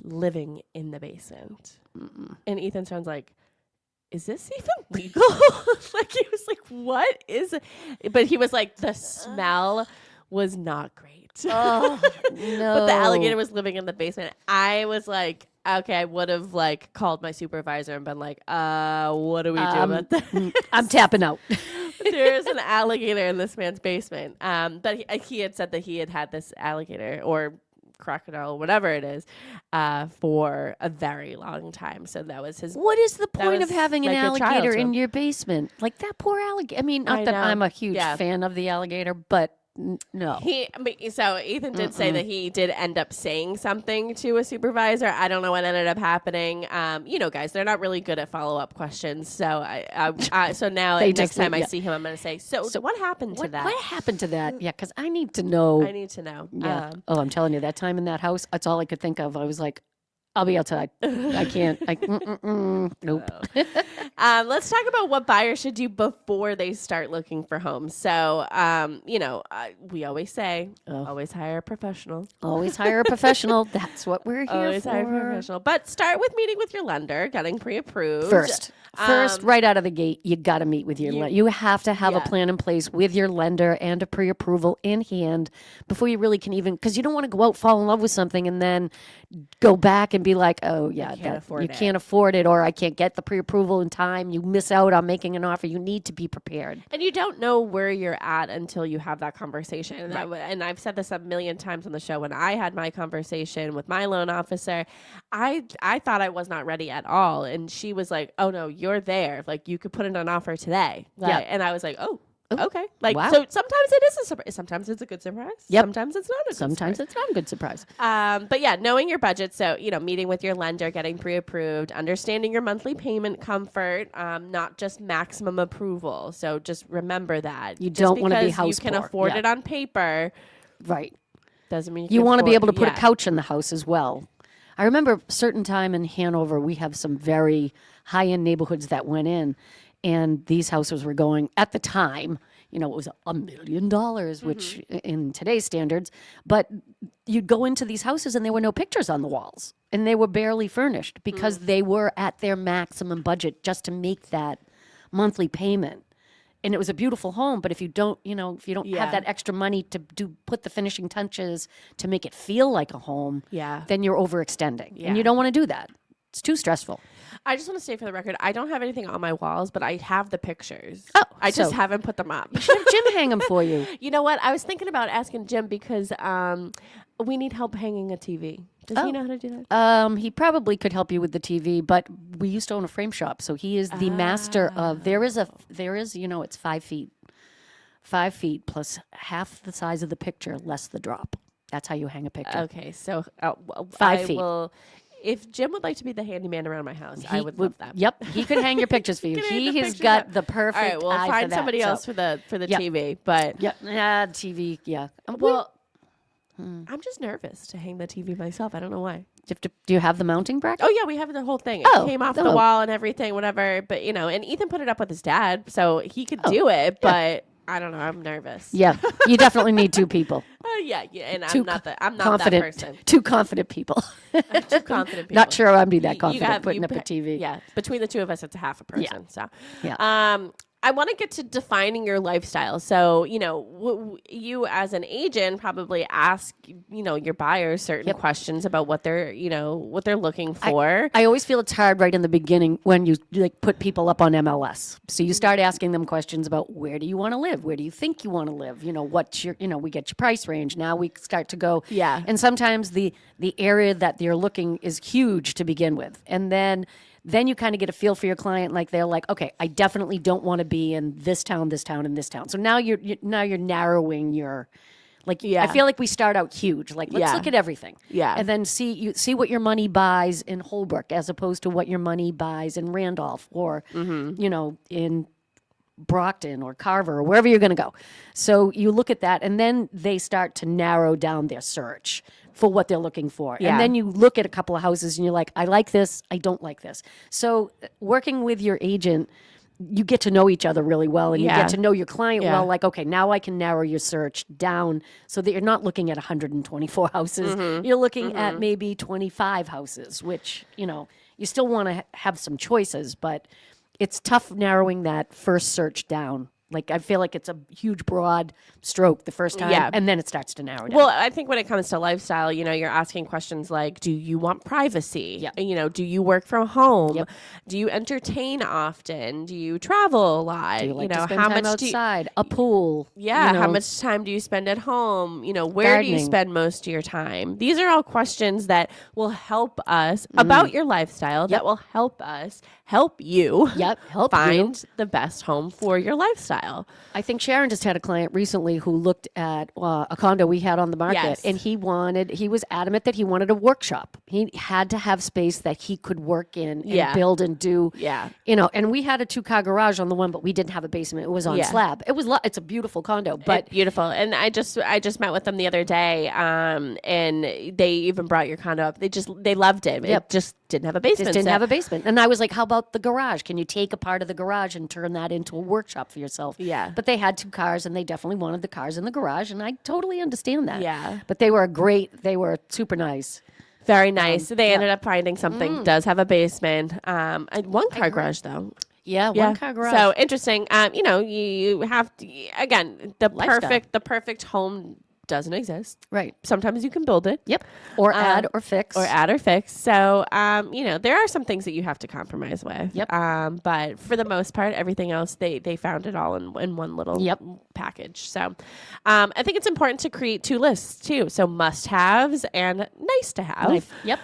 Living in the basement. And Ethan sounds like, is this even legal? Like, he was like, what is it? But he was like, the smell was not great. Oh, no. But the alligator was living in the basement. I was like, okay, I would have like called my supervisor and been like, what do we do about that? I'm tapping out. There's an alligator in this man's basement. But he had said that he had this alligator or crocodile, whatever it is, for a very long time. So that was his. What is the point of having an like alligator in your basement? Like that poor alligator. I mean, not that I'm a huge fan of the alligator, but no. So Ethan did say that he did end up saying something to a supervisor. I don't know what ended up happening. Guys, they're not really good at follow-up questions. So so now next time I see him, I'm going to say, so what happened to that? What happened to that? Yeah, because I need to know. I need to know. Yeah. I'm telling you, that time in that house, that's all I could think of. I was like, I'll be outside. I can't. Nope. Let's talk about what buyers should do before they start looking for homes. So, we always say, always hire a professional. Always hire a professional. That's what we're here for. Always hire a professional. But start with meeting with your lender, getting pre-approved. First, right out of the gate, you got to meet with your lender. You have to have a plan in place with your lender and a pre-approval in hand before you really can even, because you don't want to go out, fall in love with something, and then go back and be like, oh, yeah, you can't afford it, or I can't get the pre-approval in time. You miss out on making an offer. You need to be prepared. And you don't know where you're at until you have that conversation. And I've said this a million times on the show. When I had my conversation with my loan officer, I thought I was not ready at all. And she was like, oh, no, you're there. Like, you could put in an offer today. And I was like, oh. Okay. Like, wow. So sometimes it is a surprise. Sometimes it's a good surprise. Yep. Sometimes it's not a good Sometimes surprise. it's not a good surprise. But yeah, knowing your budget. So, meeting with your lender, getting pre-approved, understanding your monthly payment comfort, not just maximum approval. So just remember that. You don't want to be house you can afford it on paper. Right. Doesn't mean you want to be able to put a couch in the house as well. I remember a certain time in Hanover, we have some very high-end neighborhoods that went in. And these houses were going, at the time, it was $1 million, which in today's standards, but you'd go into these houses and there were no pictures on the walls and they were barely furnished because they were at their maximum budget just to make that monthly payment. And it was a beautiful home, but if you don't have that extra money to put the finishing touches to make it feel like a home, then you're overextending. And you don't want to do that. It's too stressful. I just want to say for the record, I don't have anything on my walls, but I have the pictures. Oh, I just haven't put them up. You should have Jim hang them for you. You know what? I was thinking about asking Jim because we need help hanging a TV. Does he know how to do that? He probably could help you with the TV, but we used to own a frame shop, so he is the master of. There is it's 5 feet. 5 feet plus half the size of the picture, less the drop. That's how you hang a picture. Okay, so 5 feet. If Jim would like to be the handyman around my house, I would love that. Yep, he could hang your pictures for you. He has got the perfect. All right, we'll find somebody else for the TV. But TV. Yeah. I'm just nervous to hang the TV myself. I don't know why. Do you have the mounting bracket? Oh yeah, we have the whole thing. It came off the wall and everything, whatever. But and Ethan put it up with his dad, so he could do it. But I don't know. I'm nervous. Yeah, you definitely need two people. And I'm not that person. Two confident people. Two confident people. Not sure I'd be that confident putting up a TV. Yeah, between the two of us, it's a half a person. Yeah. I want to get to defining your lifestyle. So, you as an agent probably ask, your buyers certain questions about what they're looking for. I always feel it's hard right in the beginning when you put people up on MLS. So you start asking them questions about where do you want to live? Where do you think you want to live? What's your, we get your price range. Now we start to go. Yeah. And sometimes the area that they're looking is huge to begin with. And then you kind of get a feel for your client. Like they're like, okay, I definitely don't want to be in this town, this town, and this town. So now you're narrowing your, I feel like we start out huge. Like let's look at everything. Yeah. And then see what your money buys in Holbrook as opposed to what your money buys in Randolph or in Brockton or Carver or wherever you're going to go. So you look at that, and then they start to narrow down their search for what they're looking for. Yeah. And then you look at a couple of houses and you're like, I like this, I don't like this. So working with your agent, you get to know each other really well, and you get to know your client well. Like, okay, now I can narrow your search down so that you're not looking at 124 houses. You're looking at maybe 25 houses, which, you still want to have some choices, but it's tough narrowing that first search down. Like, I feel like it's a huge, broad stroke the first time, and then it starts to narrow down. Well, I think when it comes to lifestyle, you're asking questions like, do you want privacy? Yep. Do you work from home? Yep. Do you entertain often? Do you travel a lot? Do you like to spend how time much outside? A pool? How much time do you spend at home? Where do you spend most of your time? These are all questions that will help us about your lifestyle, that will help us help you find the best home for your lifestyle. I think Sharon just had a client recently who looked at a condo we had on the market, and he was adamant that he wanted a workshop. He had to have space that he could work in and build and do. And we had a 2-car garage on the one, but we didn't have a basement. It was on slab. It's a beautiful condo, but beautiful. And I just met with them the other day, and they even brought your condo up. They loved it. It just didn't have a basement. Just didn't have a basement. And I was like, how about the garage? Can you take a part of the garage and turn that into a workshop for yourself? Yeah. But they had 2 cars, and they definitely wanted the cars in the garage, and I totally understand that. Yeah. But they were super nice. Very nice. They ended up finding something does have a basement. A 1-car garage though. Yeah, 1-car garage. So interesting. You have to, again, the perfect home doesn't exist. Right. Sometimes you can build it. Yep. Or add or fix. So, there are some things that you have to compromise with. Yep. But for the most part, everything else, they found it all in one little package. So, I think it's important to create 2 lists too. So must-haves and nice-to-have. Yep.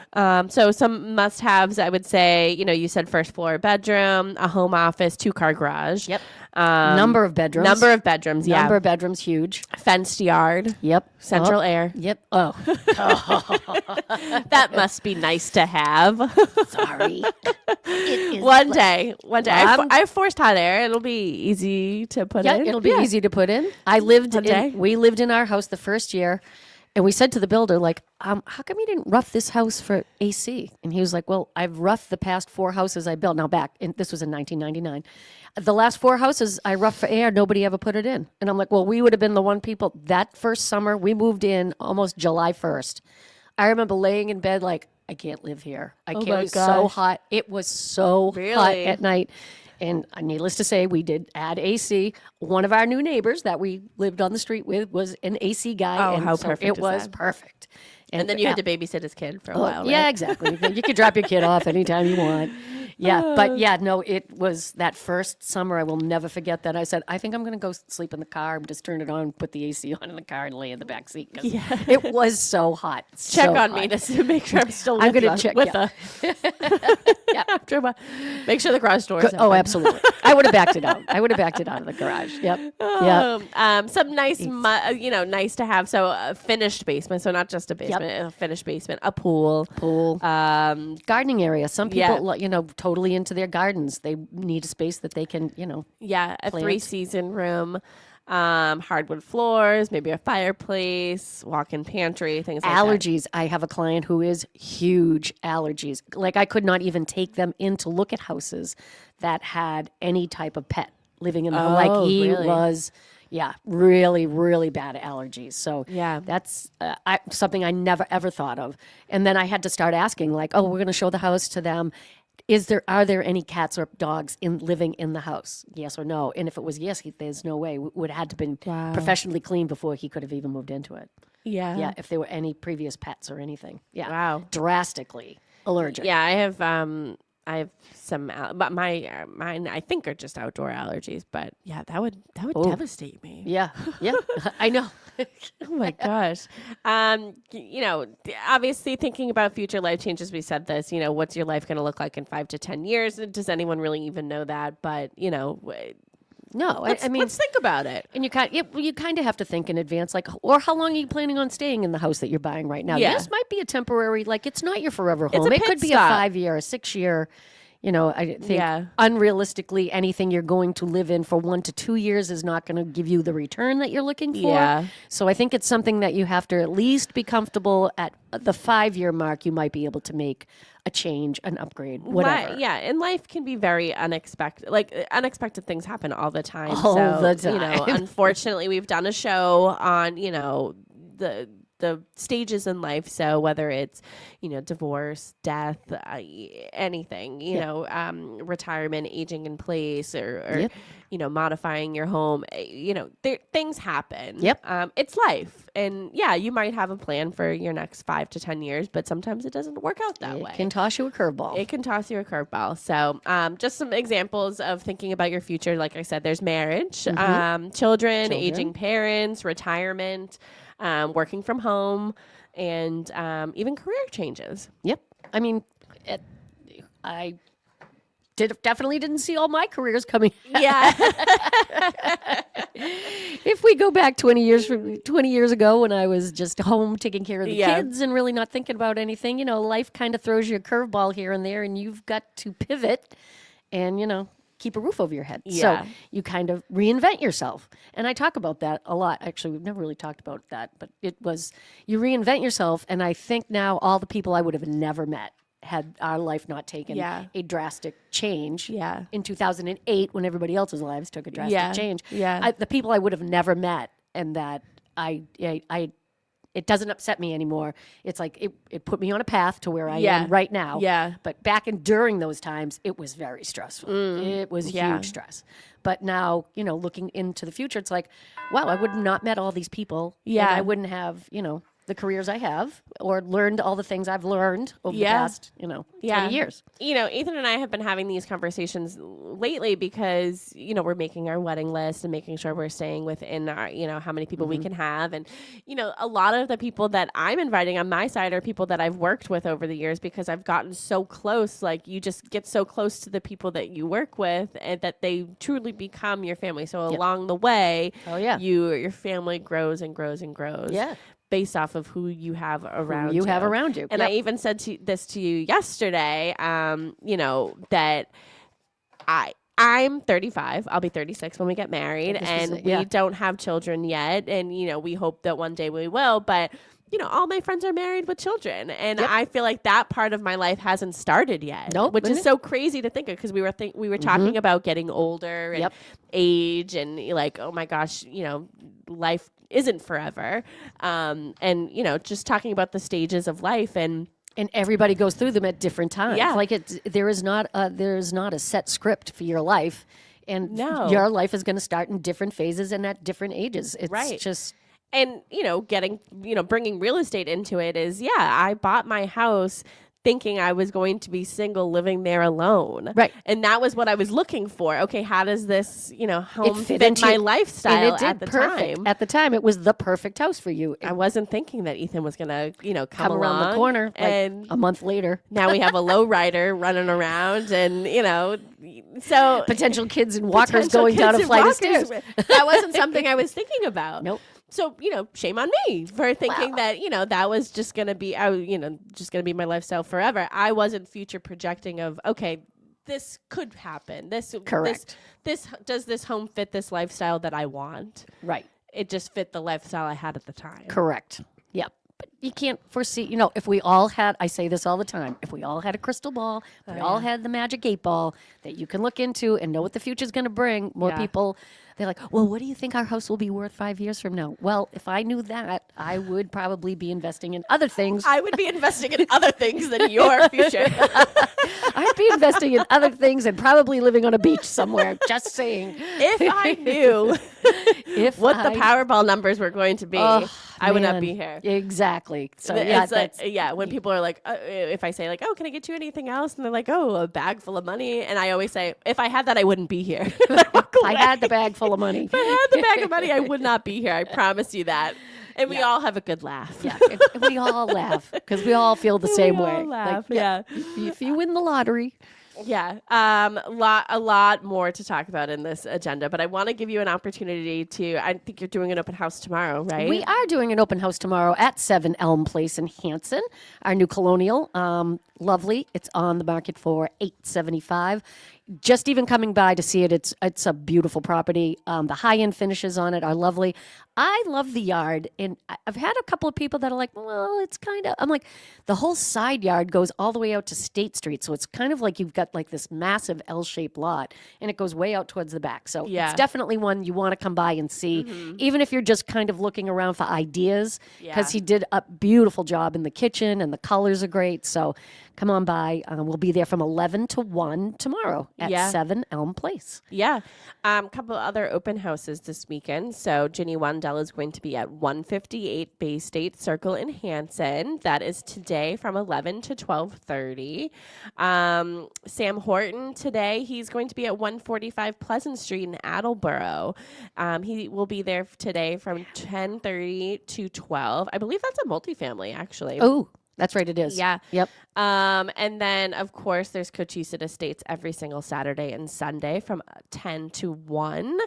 So some must-haves, I would say, you said first floor bedroom, a home office, 2-car garage. Yep. Number of bedrooms. Number of bedrooms, yeah. Number of bedrooms, huge. Fenced yard. Yep. Central air. Yep. Oh. That must be nice to have. Sorry. One day. I have forced hot air. It'll be easy to put in. It'll be easy to put in. We lived in our house the first year, and we said to the builder, like, how come you didn't rough this house for AC? And he was like, well, I've roughed the past 4 houses I built. Now this was in 1999. The last 4 houses I roughed for air, nobody ever put it in. And I'm like, well, we would have been the one people. That first summer, we moved in almost July 1st. I remember laying in bed like, I can't live here. I can't. It was so hot. It was so hot at night. And needless to say, we did add AC. One of our new neighbors that we lived on the street with was an AC guy. Oh, how perfect it is was that? Perfect. And then you had to babysit his kid for a while, right? Yeah, exactly. You could drop your kid off anytime you want. Yeah, but no, it was that first summer. I will never forget that. I said, I think I'm going to go sleep in the car and just turn it on, put the AC on in the car, and lay in the back seat. It was so hot. Check on me to make sure I'm still I'm going to check. Make sure the garage door is open. Oh, absolutely. I would have backed it out. of the garage. Yep. Some nice, nice to have. So a finished basement. So not just a basement, a finished basement, a pool. Gardening area. Some people, totally into their gardens. They need a space that they can, a plant. 3-season room, hardwood floors, maybe a fireplace, walk-in pantry, things like that. Allergies. I have a client who is huge allergies. Like I could not even take them in to look at houses that had any type of pet living in the home. Like he was... Yeah, really, really bad allergies. So that's something I never, ever thought of. And then I had to start asking, like, oh, we're going to show the house to them. are there any cats or dogs living in the house? Yes or no? And if it was yes, there's no way. It would have had to been professionally cleaned before he could have even moved into it. Yeah. Yeah, if there were any previous pets or anything. Yeah. Wow. Drastically allergic. Yeah, I have some, but mine I think are just outdoor allergies. But yeah, that would devastate me. Yeah. Yeah. I know. Oh my gosh. Obviously thinking about future life changes, we said this, what's your life going to look like in 5 to 10 years? Does anyone really even know that? But, no, I mean, let's think about it. And you kind of have to think in advance, like, or how long are you planning on staying in the house that you're buying right now? Yeah. This might be a temporary, like, it's not your forever home. It's a It pit could be stop. a 5-year, a 6-year. I think unrealistically, anything you're going to live in for 1 to 2 years is not going to give you the return that you're looking for. Yeah. So I think it's something that you have to at least be comfortable at the 5-year mark. You might be able to make a change, an upgrade, whatever. Yeah, and life can be very unexpected. Like unexpected things happen all the time. All the time. Unfortunately, we've done a show on the stages in life. So whether it's, divorce, death, anything, retirement, aging in place, or modifying your home, things happen. Yep. It's life. And yeah, you might have a plan for your next 5 to 10 years, but sometimes it doesn't work out that way. It can toss you a curveball. It can toss you a curveball. So just some examples of thinking about your future. Like I said, there's marriage, children, aging parents, retirement, working from home, and even career changes. Yep. I mean, I definitely didn't see all my careers coming. Yeah. If we go back 20 years ago when I was just home taking care of the kids and really not thinking about anything, life kind of throws you a curveball here and there, and you've got to pivot and, keep a roof over your head. Yeah. So you kind of reinvent yourself. And I talk about that a lot. Actually, we've never really talked about that, but it was you reinvent yourself. And I think now all the people I would have never met had our life not taken a drastic change in 2008 when everybody else's lives took a drastic change. Yeah. The people I would have never met, and that it doesn't upset me anymore. It's like it put me on a path to where I am right now. Yeah. But back during those times, it was very stressful. It was huge stress. But now, looking into the future, it's like, wow, I would have not met all these people. Yeah. And I wouldn't have, the careers I have or learned all the things I've learned over the past, 20 years. Ethan and I have been having these conversations lately because, we're making our wedding list and making sure we're staying within our, how many people we can have. And, a lot of the people that I'm inviting on my side are people that I've worked with over the years because I've gotten so close. Like you just get so close to the people that you work with and that they truly become your family. So along the way, your family grows and grows and grows. Yeah. Based off of who you have around you. have around you. And I even said this to you yesterday, that I'm 35. I'll be 36 when we get married, and we don't have children yet. And, we hope that one day we will. But, all my friends are married with children. And I feel like that part of my life hasn't started yet. Nope, which is so crazy to think of because we were talking about getting older and age and like, oh, my gosh, life isn't forever. And, just talking about the stages of life and everybody goes through them at different times. Yeah. Like there is not a set script for your life. And your life is going to start in different phases and at different ages. It's just... And, bringing real estate into it is, I bought my house thinking I was going to be single living there alone. Right. And that was what I was looking for. Okay, how does this, home fit my lifestyle at the time? At the time, it was the perfect house for you. I wasn't thinking that Ethan was going to, come around the corner and a month later. Now we have a low rider running around and, so... Potential kids and walkers going down a flight of stairs. That wasn't something I was thinking about. Nope. So, shame on me for thinking that, that was just going to be, just going to be my lifestyle forever. I wasn't future projecting of, okay, this could happen. Correct. Does this home fit this lifestyle that I want? Right. It just fit the lifestyle I had at the time. Correct. Yeah. But you can't foresee, if we all had, I say this all the time, if we all had a crystal ball, if we all had the magic 8 ball that you can look into and know what the future's going to bring, more people They're like, well, what do you think our house will be worth 5 years from now? Well, if I knew that, I would probably be investing in other things. I would be investing in other things than your future. I'd be investing in other things and probably living on a beach somewhere. Just saying. If I knew what the Powerball numbers were going to be, I would not be here. Exactly. So when people are like, if I say like, oh, can I get you anything else? And they're like, oh, a bag full of money. And I always say, if I had that, I wouldn't be here. I had the bag full of money. If I had the bag of money, I would not be here. I promise you that. And we all have a good laugh. Yeah, we all laugh because we all feel the same way. Laugh, If you win the lottery. Yeah, a lot more to talk about in this agenda, but I want to give you an opportunity to, I think you're doing an open house tomorrow, right? We are doing an open house tomorrow at 7 Elm Place in Hanson, our new colonial. Lovely. It's on the market for $875. Just even coming by to see it, it's a beautiful property. The high-end finishes on it are lovely. I love the yard, and I've had a couple of people that are like, well, it's kind of, I'm like, the whole side yard goes all the way out to State Street, so it's kind of like you've got like this massive L-shaped lot, and it goes way out towards the back. So it's definitely one you want to come by and see, even if you're just kind of looking around for ideas, because he did a beautiful job in the kitchen, and the colors are great, so come on by. We'll be there from 11 to 1 tomorrow at 7 Elm Place. Yeah. A couple other open houses this weekend. So Ginny Wandel is going to be at 158 Bay State Circle in Hanson. That is today from 11 to 12:30. Sam Horton today, he's going to be at 145 Pleasant Street in Attleboro. He will be there today from 10:30 to 12. I believe that's a multifamily, actually. Oh, that's right, it is. Yeah. Yep. And then, of course, there's Cochise Estates every single Saturday and Sunday from 10 to 1.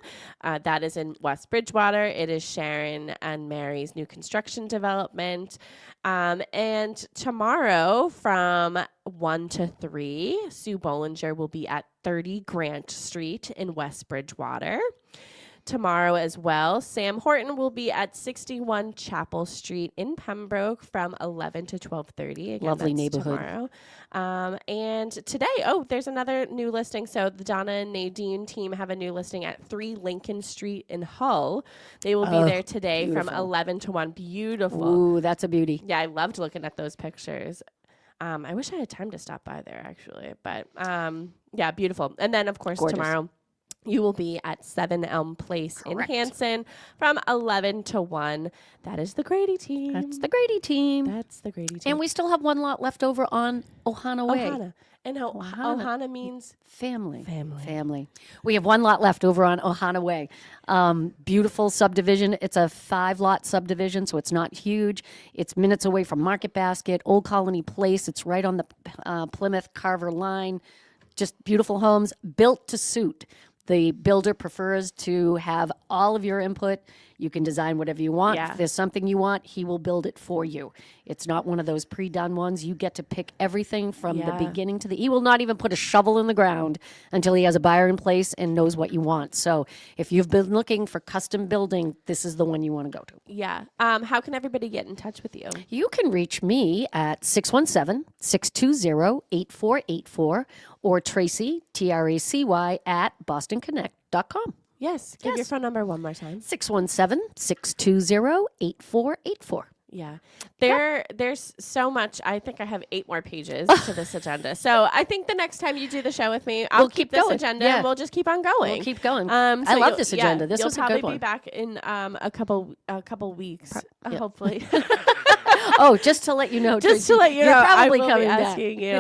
That is in West Bridgewater. It is Sharon and Mary's new construction development. And tomorrow from 1 to 3, Sue Bollinger will be at 30 Grant Street in West Bridgewater. Tomorrow as well, Sam Horton will be at 61 Chapel Street in Pembroke from 11 to 12:30. Again, lovely that's neighborhood. Tomorrow. And today, there's another new listing. So the Donna and Nadine team have a new listing at 3 Lincoln Street in Hull. They will be there today from 11 to 1. Beautiful. Ooh, that's a beauty. Yeah, I loved looking at those pictures. I wish I had time to stop by there, actually. But, yeah, beautiful. And then, of course, tomorrow, you will be at 7 Elm Place in Hanson from 11 to 1. That is the Grady team. That's the Grady team. And we still have one lot left over on Ohana Way. Ohana. And Ohana means family. We have one lot left over on Ohana Way. Beautiful subdivision. It's a 5-lot subdivision, so it's not huge. It's minutes away from Market Basket, Old Colony Place. It's right on the Plymouth Carver line. Just beautiful homes built to suit. The builder prefers to have all of your input. You can design whatever you want. Yeah. If there's something you want, he will build it for you. It's not one of those pre-done ones. You get to pick everything from the beginning to the... He will not even put a shovel in the ground until he has a buyer in place and knows what you want. So if you've been looking for custom building, this is the one you want to go to. Yeah. How can everybody get in touch with you? You can reach me at 617-620-8484 or Tracy, Tracy, at bostonconnect.com. Yes. Give your phone number one more time. 617-620-8484. Yeah. There's so much. I think I have 8 more pages to this agenda. So I think the next time you do the show with me, I'll keep this agenda and we'll just keep on going. We'll keep going. I love this agenda. This was a good one. You'll probably be back in a couple weeks, hopefully. Oh, just to let you know. Just to let you know, probably I will coming be back. asking you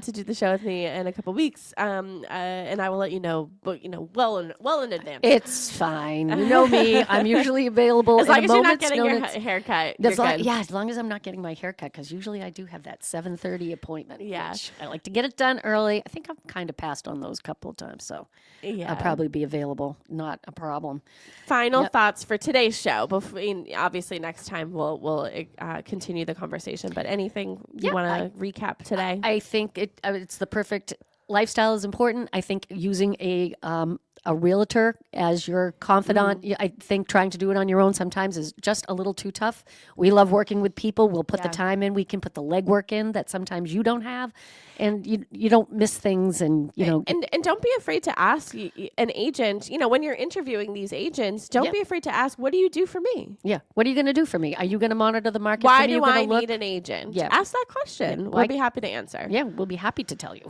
to do the show with me in a couple weeks, and I will let you know, but well in advance. It's fine. You know me. I'm usually available as long at as a you're not moment's getting notice. your haircut. As long as I'm not getting my haircut, because usually I do have that 7:30 appointment. Yeah, which I like to get it done early. I think I've kind of passed on those a couple of times, so I'll probably be available. Not a problem. Final thoughts for today's show. Obviously, next time we'll continue the conversation. But anything you want to recap today? I think it's the perfect lifestyle is important. I think using a a realtor as your confidant. I think trying to do it on your own sometimes is just a little too tough. We love working with people. We'll put the time in. We can put the legwork in that sometimes you don't have, and you don't miss things. And and don't be afraid to ask an agent. When you're interviewing these agents, don't be afraid to ask, "What do you do for me?" Yeah, what are you going to do for me? Are you going to monitor the market? Why for me? do I need an agent? Yeah. Ask that question. We'll be happy to answer. Yeah, we'll be happy to tell you.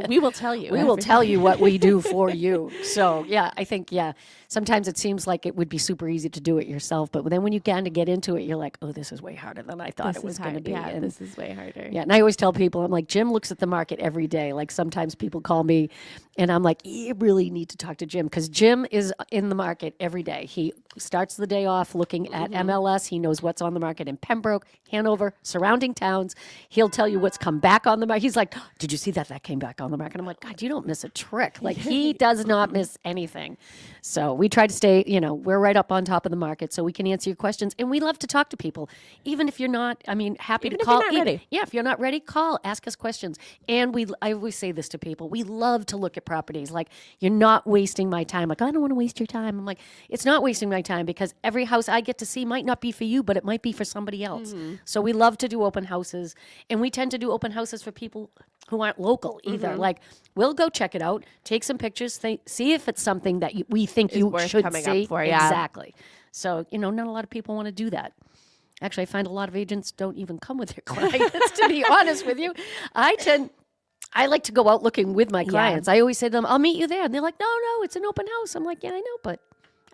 We will tell you. We will tell you what we do for you. So, yeah, I think, sometimes it seems like it would be super easy to do it yourself. But then when you kind of get into it, you're like, oh, this is way harder than I thought it was going to be. Yeah, this is way harder. Yeah, and I always tell people, I'm like, Jim looks at the market every day. Like sometimes people call me and I'm like, you really need to talk to Jim because Jim is in the market every day. He starts the day off looking at MLS. He knows what's on the market in Pembroke, Hanover, surrounding towns. He'll tell you what's come back on the market. He's like, did you see that? That came back on the market. I'm like, God, you don't miss a trick. Like he does not miss anything. So we try to stay, we're right up on top of the market so we can answer your questions. And we love to talk to people, even if you're not, happy Even to if call. you're not ready. Yeah, if you're not ready, call, ask us questions. And I always say this to people. We love to look at properties. Like, you're not wasting my time. Like, I don't want to waste your time. I'm like, it's not wasting my time because every house I get to see might not be for you, but it might be for somebody else. So we love to do open houses. And we tend to do open houses for people who aren't local either. Like, we'll go check it out, take some pictures, see if it's something that we think you should coming see. up for. Exactly. So, not a lot of people want to do that. Actually, I find a lot of agents don't even come with their clients, to be honest with you. I like to go out looking with my clients. I always say to them, I'll meet you there. And they're like, no, it's an open house. I'm like, yeah, I know, but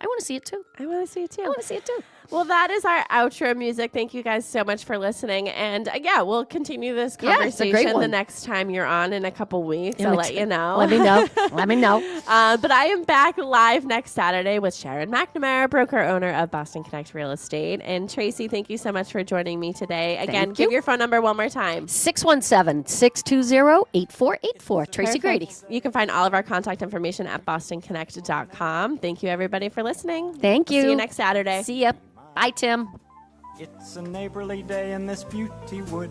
I want to see it too. I want to see it too. I want to see it too. Well, that is our outro music. Thank you guys so much for listening. And we'll continue this conversation the next time you're on in a couple weeks. I'll let you know. Let me know. Let me know. But I am back live next Saturday with Sharon McNamara, broker owner of Boston Connect Real Estate. And Tracy, thank you so much for joining me today. Again, give your phone number one more time. 617-620-8484. Tracy Grady. You can find all of our contact information at bostonconnect.com. Thank you, everybody, for listening. Thank you. See you next Saturday. See ya. Bye, Tim. It's a neighborly day in this beauty wood.